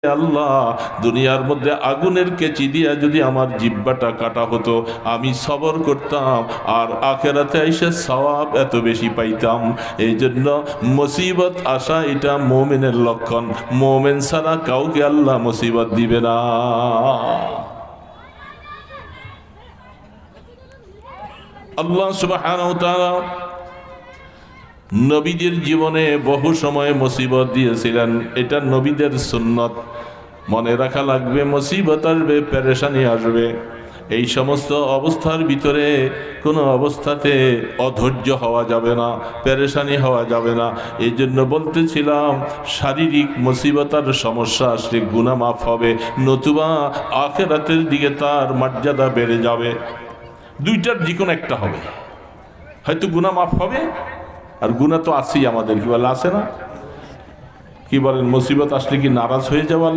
আল্লাহ, দুনিয়ার মধ্যে আগুনের কেচি দিয়া যদি আমার জিহ্বাটা কাটা হতো, আমি সবর করতাম, আর আখিরাতে এসে সওয়াব এত বেশি পাইতাম। এই জন্য মুসিবত আসা এটা মুমিনের লক্ষণ। মুমিন ছাড়া কাউকে আল্লাহ মুসিবত দিবে না। আল্লাহ সুবহানাহু ওয়া তাআলা নবীদের জীবনে বহু সময় মুসিবত দিয়েছিলেন, এটা নবীদের সুন্নত। মনে রাখা লাগবে, মুসিবত আসবে, পেরেশানি আসবে। এই সমস্ত অবস্থার ভিতরে কোনো অবস্থাতে অধৈর্য হওয়া যাবে না, পেরেশানি হওয়া যাবে না। এই জন্য বলতেছিলাম, শারীরিক মুসিবতার সমস্যা আসলে গুনাহ মাফ হবে, নতুবা আখিরাতের দিকে তার মর্যাদা বেড়ে যাবে। দুইটার যে কোনো একটা হবে, হয়তো গুনাহ মাফ হবে, আর গুনাহ তো আছেই আমাদের, কি বলে আছে না, কি বলেন, মুসিবত আসলে কি নারাজ হয়ে যাওয়া